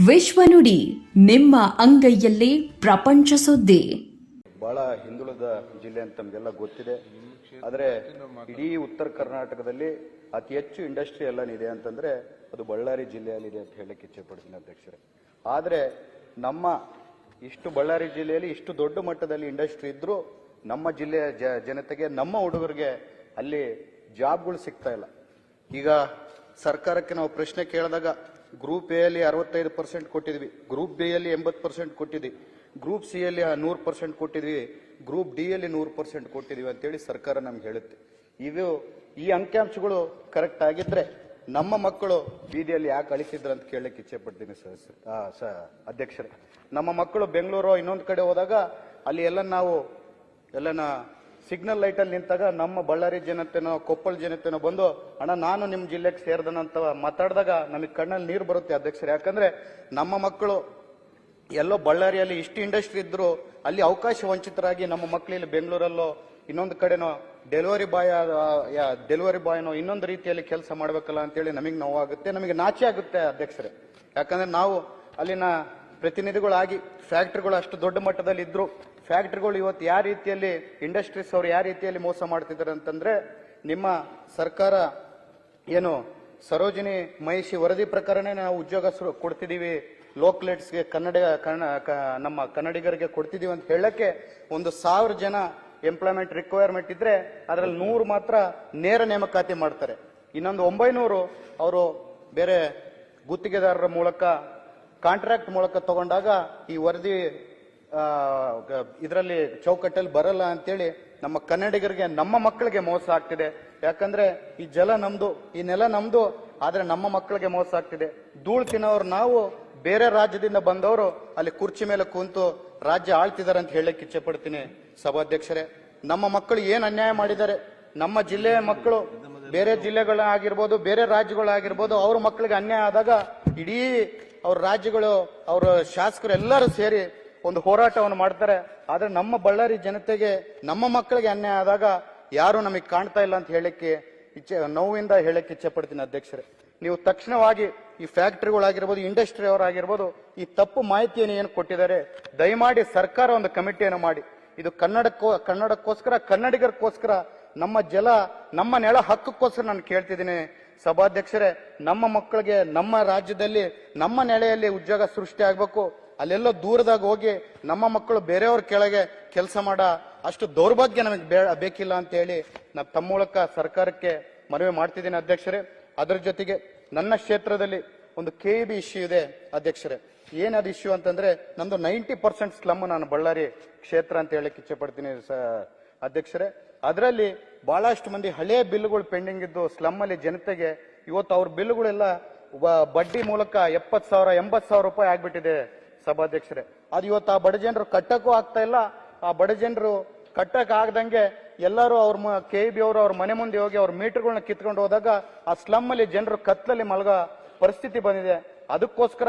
ವಿಶ್ವನುಡಿ ನಿಮ್ಮ ಅಂಗೈಯಲ್ಲೇ ಪ್ರಪಂಚ ಸುದ್ದಿ. ಬಹಳ ಹಿಂದುಳಿದ ಜಿಲ್ಲೆ ಅಂತ ನಮಗೆಲ್ಲ ಗೊತ್ತಿದೆ. ಆದರೆ ಇಡೀ ಉತ್ತರ ಕರ್ನಾಟಕದಲ್ಲಿ ಅತಿ ಹೆಚ್ಚು ಇಂಡಸ್ಟ್ರಿ ಎಲ್ಲನಿದೆ ಅಂತಂದ್ರೆ ಅದು ಬಳ್ಳಾರಿ ಜಿಲ್ಲೆಯಲ್ಲಿದೆ ಅಂತ ಹೇಳಕ್ಕೆ ಇಚ್ಛೆ ಪಡ್ತೀನಿ ಅಧ್ಯಕ್ಷರೇ. ಆದರೆ ನಮ್ಮ ಇಷ್ಟು ಬಳ್ಳಾರಿ ಜಿಲ್ಲೆಯಲ್ಲಿ ಇಷ್ಟು ದೊಡ್ಡ ಮಟ್ಟದಲ್ಲಿ ಇಂಡಸ್ಟ್ರಿ ಇದ್ರೂ ನಮ್ಮ ಜಿಲ್ಲೆಯ ಜನತೆಗೆ, ನಮ್ಮ ಹುಡುಗರಿಗೆ ಅಲ್ಲಿ ಜಾಬ್ಗಳು ಸಿಗ್ತಾ ಇಲ್ಲ. ಈಗ ಸರ್ಕಾರಕ್ಕೆ ನಾವು ಪ್ರಶ್ನೆ ಕೇಳಿದಾಗ ಗ್ರೂಪ್ ಎ ಅಲ್ಲಿ 65% ಕೊಟ್ಟಿದ್ವಿ, ಗ್ರೂಪ್ ಬಿ ಅಲ್ಲಿ 80% ಕೊಟ್ಟಿದ್ವಿ, ಗ್ರೂಪ್ ಸಿ ಅಲ್ಲಿ 100% ಕೊಟ್ಟಿದ್ವಿ, ಗ್ರೂಪ್ ಡಿ ಅಲ್ಲಿ 100% ಕೊಟ್ಟಿದ್ವಿ ಅಂತೇಳಿ ಸರ್ಕಾರ ನಮ್ಗೆ ಹೇಳುತ್ತೆ. ಈ ಅಂಕಿಅಂಶಗಳು ಕರೆಕ್ಟ್ ಆಗಿದ್ರೆ ನಮ್ಮ ಮಕ್ಕಳು ಬೀದಿಯಲ್ಲಿ ಯಾಕೆ ಅಳಿಸಿದ್ರು ಅಂತ ಕೇಳಕ್ಕೆ ಇಚ್ಛೆ ಪಡ್ತೀನಿ ಅಧ್ಯಕ್ಷರೇ. ನಮ್ಮ ಮಕ್ಕಳು ಬೆಂಗಳೂರು ಇನ್ನೊಂದು ಕಡೆ ಹೋದಾಗ ಅಲ್ಲಿ ಎಲ್ಲನ ಸಿಗ್ನಲ್ ಲೈಟ್ ಅಲ್ಲಿ ನಿಂತಾಗ ನಮ್ಮ ಬಳ್ಳಾರಿ ಜನತೆನೋ ಕೊಪ್ಪಳ ಜನತೆನೋ ಬಂದು ಅಣ್ಣ ನಾನು ನಿಮ್ಮ ಜಿಲ್ಲೆಗೆ ಸೇರ್ದನಂತ ಮಾತಾಡಿದಾಗ ನಮಗೆ ಕಣ್ಣಲ್ಲಿ ನೀರು ಬರುತ್ತೆ ಅಧ್ಯಕ್ಷರೇ. ಯಾಕಂದ್ರೆ ನಮ್ಮ ಮಕ್ಕಳು ಎಲ್ಲೋ ಬಳ್ಳಾರಿಯಲ್ಲಿ ಇಷ್ಟು ಇಂಡಸ್ಟ್ರಿ ಇದ್ರು ಅಲ್ಲಿ ಅವಕಾಶ ವಂಚಿತರಾಗಿ ನಮ್ಮ ಮಕ್ಕಳು ಬೆಂಗಳೂರಲ್ಲೋ ಇನ್ನೊಂದು ಕಡೆನೋ ಡೆಲಿವರಿ ಬಾಯ್ನೋ ಇನ್ನೊಂದು ರೀತಿಯಲ್ಲಿ ಕೆಲಸ ಮಾಡ್ಬೇಕಲ್ಲ ಅಂತೇಳಿ ನಮಗೆ ನೋವಾಗುತ್ತೆ, ನಮಗೆ ನಾಚೆ ಆಗುತ್ತೆ ಅಧ್ಯಕ್ಷರೇ. ಯಾಕಂದ್ರೆ ನಾವು ಅಲ್ಲಿನ ಪ್ರತಿನಿಧಿಗಳಾಗಿ ಫ್ಯಾಕ್ಟ್ರಿಗಳು ಅಷ್ಟು ದೊಡ್ಡ ಮಟ್ಟದಲ್ಲಿ ಇದ್ರು, ಫ್ಯಾಕ್ಟ್ರಿಗಳು ಇವತ್ತು ಯಾವ ರೀತಿಯಲ್ಲಿ ಇಂಡಸ್ಟ್ರೀಸ್ ಅವರು ಯಾವ ರೀತಿಯಲ್ಲಿ ಮೋಸ ಮಾಡ್ತಿದ್ದಾರೆ ಅಂತಂದ್ರೆ, ನಿಮ್ಮ ಸರ್ಕಾರ ಏನು ಸರೋಜಿನಿ ಮಹಿಷಿ ವರದಿ ಪ್ರಕಾರನೇ ನಾವು ಉದ್ಯೋಗ ಕೊಡ್ತಿದೀವಿ, ಲೋಕಲೇಟ್ಸ್ಗೆ ನಮ್ಮ ಕನ್ನಡಿಗರಿಗೆ ಕೊಡ್ತಿದೀವಿ ಅಂತ ಹೇಳಕ್ಕೆ 1,000 ಜನ ಎಂಪ್ಲಾಯ್ಮೆಂಟ್ ರಿಕ್ವೈರ್ಮೆಂಟ್ ಇದ್ರೆ ಅದರಲ್ಲಿ 100 ಮಾತ್ರ ನೇರ ನೇಮಕಾತಿ ಮಾಡ್ತಾರೆ. ಇನ್ನೊಂದು 900 ಅವರು ಬೇರೆ ಗುತ್ತಿಗೆದಾರರ ಮೂಲಕ ಕಾಂಟ್ರಾಕ್ಟ್ ಮೂಲಕ ತಗೊಂಡಾಗ ಈ ವರದಿ ಇದರಲ್ಲಿ ಚೌಕಟ್ಟಲ್ಲಿ ಬರಲ್ಲ ಅಂತೇಳಿ ನಮ್ಮ ಕನ್ನಡಿಗರಿಗೆ, ನಮ್ಮ ಮಕ್ಕಳಿಗೆ ಮೋಸ ಆಗ್ತಿದೆ. ಯಾಕಂದ್ರೆ ಈ ಜಲ ನಮ್ದು, ಈ ನೆಲ ನಮ್ದು, ಆದ್ರೆ ನಮ್ಮ ಮಕ್ಕಳಿಗೆ ಮೋಸ ಆಗ್ತಿದೆ. ಧೂಳು ತಿನ್ನೋರು ನಾವು, ಬೇರೆ ರಾಜ್ಯದಿಂದ ಬಂದವರು ಅಲ್ಲಿ ಕುರ್ಚಿ ಮೇಲೆ ಕೂತು ರಾಜ್ಯ ಆಳ್ತಿದ್ದಾರೆ ಅಂತ ಹೇಳಕ್ಕೆ ಇಚ್ಛೆ ಪಡ್ತೀನಿ ಸಭಾಧ್ಯಕ್ಷರೇ. ನಮ್ಮ ಮಕ್ಕಳು ಏನ್ ಅನ್ಯಾಯ ಮಾಡಿದ್ದಾರೆ, ನಮ್ಮ ಜಿಲ್ಲೆಯ ಮಕ್ಕಳು ಬೇರೆ ಜಿಲ್ಲೆಗಳಾಗಿರ್ಬೋದು, ಬೇರೆ ರಾಜ್ಯಗಳಾಗಿರ್ಬೋದು, ಅವ್ರ ಮಕ್ಕಳಿಗೆ ಅನ್ಯಾಯ ಆದಾಗ ಇಡೀ ಅವ್ರ ರಾಜ್ಯಗಳು, ಅವರ ಶಾಸಕರು ಎಲ್ಲರೂ ಸೇರಿ ಒಂದು ಹೋರಾಟವನ್ನು ಮಾಡ್ತಾರೆ. ಆದ್ರೆ ನಮ್ಮ ಬಳ್ಳಾರಿ ಜನತೆಗೆ, ನಮ್ಮ ಮಕ್ಕಳಿಗೆ ಅನ್ಯಾಯ ಆದಾಗ ಯಾರು ನಮಗೆ ಕಾಣ್ತಾ ಇಲ್ಲ ಅಂತ ಹೇಳಕ್ಕೆ ನೋವಿಂದ ಹೇಳಕ್ಕೆ ಇಚ್ಛೆ ಪಡ್ತೀನಿ ಅಧ್ಯಕ್ಷರೇ. ನೀವು ತಕ್ಷಣವಾಗಿ ಈ ಫ್ಯಾಕ್ಟರಿಗಳಾಗಿರ್ಬೋದು, ಇಂಡಸ್ಟ್ರಿ ಅವರಾಗಿರ್ಬೋದು, ಈ ತಪ್ಪು ಮಾಹಿತಿಯನ್ನು ಏನು ಕೊಟ್ಟಿದ್ದಾರೆ ದಯಮಾಡಿ ಸರ್ಕಾರ ಒಂದು ಕಮಿಟಿಯನ್ನು ಮಾಡಿ, ಇದು ಕನ್ನಡಕ್ಕೋಸ್ಕರ, ಕನ್ನಡಿಗರಿಗೋಸ್ಕರ, ನಮ್ಮ ಜಲ, ನಮ್ಮ ನೆಲ ಹಕ್ಕಕ್ಕೋಸ್ಕರ ನಾನು ಕೇಳ್ತಿದ್ದೀನಿ ಸಭಾಧ್ಯಕ್ಷರೇ. ನಮ್ಮ ಮಕ್ಕಳಿಗೆ ನಮ್ಮ ರಾಜ್ಯದಲ್ಲಿ, ನಮ್ಮ ನೆಲೆಯಲ್ಲಿ ಉದ್ಯೋಗ ಸೃಷ್ಟಿ ಆಗ್ಬೇಕು. ಅಲ್ಲೆಲ್ಲೋ ದೂರದಾಗ ಹೋಗಿ ನಮ್ಮ ಮಕ್ಕಳು ಬೇರೆಯವ್ರ ಕೆಳಗೆ ಕೆಲಸ ಮಾಡ ಅಷ್ಟು ದೌರ್ಭಾಗ್ಯ ನಮಗೆ ಬೇಕಿಲ್ಲ ಅಂತ ಹೇಳಿ ನಾನು ತಮ್ಮ ಮೂಲಕ ಸರ್ಕಾರಕ್ಕೆ ಮನವಿ ಮಾಡ್ತಿದ್ದೀನಿ ಅಧ್ಯಕ್ಷರೇ. ಅದರ ಜೊತೆಗೆ ನನ್ನ ಕ್ಷೇತ್ರದಲ್ಲಿ ಒಂದು KEB ಇಶ್ಯೂ ಇದೆ ಅಧ್ಯಕ್ಷರೇ. ಏನದು ಇಶ್ಯೂ ಅಂತಂದ್ರೆ, ನಂದು 90% ಸ್ಲಮ್ ನಾನು ಬಳ್ಳಾರಿ ಕ್ಷೇತ್ರ ಅಂತ ಹೇಳಕ್ ಇಚ್ಛೆ ಪಡ್ತೀನಿ ಅಧ್ಯಕ್ಷರೇ. ಅದರಲ್ಲಿ ಬಹಳಷ್ಟು ಮಂದಿ ಹಳೆಯ ಬಿಲ್ಗಳು ಪೆಂಡಿಂಗ್ ಇದ್ದು ಸ್ಲಮ್ ಅಲ್ಲಿ ಜನತೆಗೆ ಇವತ್ತು ಅವ್ರ ಬಿಲ್ಗಳೆಲ್ಲ ಬಡ್ಡಿ ಮೂಲಕ 70,000 80,000 ರೂಪಾಯಿ ಆಗ್ಬಿಟ್ಟಿದೆ ಸಭಾಧ್ಯಕ್ಷರೇ. ಅದು ಇವತ್ತು ಆ ಬಡ ಜನರು ಕಟ್ಟಕ್ಕೂ ಆಗ್ತಾ ಇಲ್ಲ. ಆ ಬಡ ಜನರು ಕಟ್ಟಕ್ ಆಗದಂಗೆ ಎಲ್ಲರೂ ಅವ್ರ KEB ಅವರು ಅವ್ರ ಮನೆ ಮುಂದೆ ಹೋಗಿ ಅವ್ರ ಮೀಟರ್ಗಳನ್ನ ಕಿತ್ಕೊಂಡು ಹೋದಾಗ ಆ ಸ್ಲಮ್ ಅಲ್ಲಿ ಜನರು ಕತ್ಲಲ್ಲಿ ಮಲಗೋ ಪರಿಸ್ಥಿತಿ ಬಂದಿದೆ. ಅದಕ್ಕೋಸ್ಕರ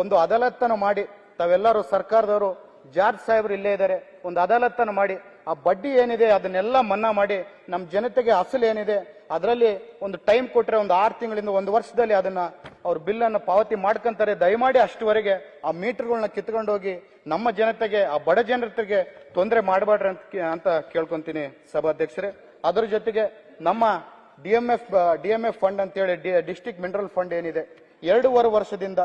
ಒಂದು ಅದಾಲತ್ತನ್ನು ಮಾಡಿ, ತಾವೆಲ್ಲರೂ ಸರ್ಕಾರದವರು, ಜಾರ್ಜ್ ಸಾಹೇಬ್ರು ಇಲ್ಲೇ ಇದ್ದಾರೆ, ಒಂದು ಅದಾಲತ್ತನ್ನು ಮಾಡಿ ಆ ಬಡ್ಡಿ ಏನಿದೆ ಅದನ್ನೆಲ್ಲ ಮನ್ನಾ ಮಾಡಿ ನಮ್ಮ ಜನತೆಗೆ ಅಸಲು ಏನಿದೆ ಅದರಲ್ಲಿ ಒಂದು ಟೈಮ್ ಕೊಟ್ರೆ ಒಂದು 6 ತಿಂಗಳಿಂದ 1 ವರ್ಷದಲ್ಲಿ ಅದನ್ನ ಅವ್ರ ಬಿಲ್ ಅನ್ನು ಪಾವತಿ ಮಾಡ್ಕೊಂತಾರೆ. ದಯಮಾಡಿ ಅಷ್ಟುವರೆಗೆ ಆ ಮೀಟರ್ಗಳನ್ನ ಕಿತ್ಕೊಂಡು ಹೋಗಿ ನಮ್ಮ ಜನತೆಗೆ, ಆ ಬಡ ಜನತೆಗೆ ತೊಂದರೆ ಮಾಡಬೇಡ್ರಿ ಅಂತ ಕೇಳ್ಕೊಂತೀನಿ ಸಭಾಧ್ಯಕ್ಷರೇ. ಅದರ ಜೊತೆಗೆ ನಮ್ಮ DMF ಫಂಡ್ ಅಂತೇಳಿ ಡಿಸ್ಟ್ರಿಕ್ಟ್ ಮಿನರಲ್ ಫಂಡ್ ಏನಿದೆ, 2.5 ವರ್ಷದಿಂದ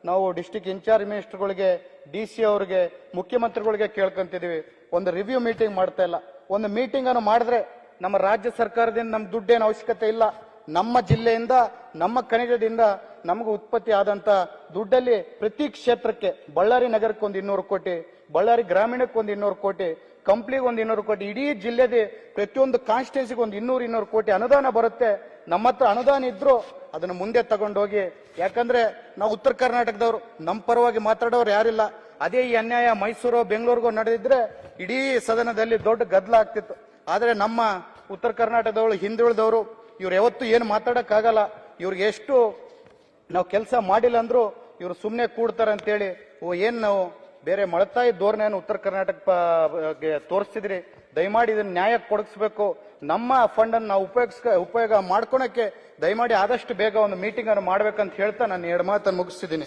ನಾವು ಡಿಸ್ಟ್ರಿಕ್ಟ್ ಇನ್ಚಾರ್ಜ್ ಮಿನಿಸ್ಟರ್ಗಳಿಗೆ, DC ಅವರಿಗೆ, ಮುಖ್ಯಮಂತ್ರಿಗಳಿಗೆ ಕೇಳ್ಕೊಂತಿದೀವಿ. ಒಂದು ರಿವ್ಯೂ ಮೀಟಿಂಗ್ ಮಾಡ್ತಾ ಇಲ್ಲ. ಒಂದು ಮೀಟಿಂಗ್ ಅನ್ನು ಮಾಡಿದ್ರೆ ನಮ್ಮ ರಾಜ್ಯ ಸರ್ಕಾರದಿಂದ ನಮ್ ದುಡ್ಡೇನು ಅವಶ್ಯಕತೆ ಇಲ್ಲ. ನಮ್ಮ ಜಿಲ್ಲೆಯಿಂದ, ನಮ್ಮ ಖನಿಜದಿಂದ ನಮಗೂ ಉತ್ಪತ್ತಿ ಆದಂತ ದುಡ್ಡಲ್ಲಿ ಪ್ರತಿ ಕ್ಷೇತ್ರಕ್ಕೆ, ಬಳ್ಳಾರಿ ನಗರಕ್ಕೆ ಒಂದು 200 ಕೋಟಿ, ಬಳ್ಳಾರಿ ಗ್ರಾಮೀಣಕ್ಕೆ ಒಂದು 200 ಕೋಟಿ, ಕಂಪ್ಲಿಗೆ ಒಂದು 200 ಕೋಟಿ, ಇಡೀ ಜಿಲ್ಲೆದೆ ಪ್ರತಿಯೊಂದು ಕಾನ್ಸ್ಟಿಟ್ಯೂನ್ಸಿಗೆ ಒಂದು 200 ಕೋಟಿ ಅನುದಾನ ಬರುತ್ತೆ. ನಮ್ಮ ಹತ್ರ ಅನುದಾನ ಇದ್ರು ಅದನ್ನು ಮುಂದೆ ತಗೊಂಡೋಗಿ, ಯಾಕಂದ್ರೆ ನಾವು ಉತ್ತರ ಕರ್ನಾಟಕದವರು, ನಮ್ಮ ಪರವಾಗಿ ಮಾತಾಡೋರು ಯಾರಿಲ್ಲ. ಅದೇ ಈ ಅನ್ಯಾಯ ಮೈಸೂರು ಬೆಂಗಳೂರಿಗೂ ನಡೆದಿದ್ರೆ ಇಡೀ ಸದನದಲ್ಲಿ ದೊಡ್ಡ ಗದ್ದಲ ಆಗ್ತಿತ್ತು. ಆದ್ರೆ ನಮ್ಮ ಉತ್ತರ ಕರ್ನಾಟಕದವರು, ಹಿಂದುಳಿದವರು, ಇವ್ರು ಯಾವತ್ತೂ ಏನು ಮಾತಾಡಕ್ಕಾಗಲ್ಲ. ಇವ್ರಿಗೆ ಎಷ್ಟು ನಾವು ಕೆಲಸ ಮಾಡಿಲ್ಲ ಅಂದ್ರು ಇವ್ರು ಸುಮ್ಮನೆ ಕೂಡ್ತಾರೆ ಅಂತೇಳಿ ಏನ್ ನಾವು ಬೇರೆ ಮಳತಾಯಿ ಧೋರಣೆಯನ್ನು ಉತ್ತರ ಕರ್ನಾಟಕ ತೋರಿಸ್ತಿದ್ರಿ. ದಯಮಾಡಿ ಇದನ್ನ ನ್ಯಾಯಕ್ಕೆ ಕೊಡಿಸ್ಬೇಕು. ನಮ್ಮ ಫಂಡ್ ಅನ್ನು ನಾವು ಉಪಯೋಗ ಮಾಡ್ಕೊಳಕ್ಕೆ ದಯಮಾಡಿ ಆದಷ್ಟು ಬೇಗ ಒಂದು ಮೀಟಿಂಗ್ ಅನ್ನು ಮಾಡ್ಬೇಕಂತ ಹೇಳ್ತಾ ನಾನು 2 ಮಾತನ್ನು ಮುಗಿಸ್ತಿದ್ದೀನಿ.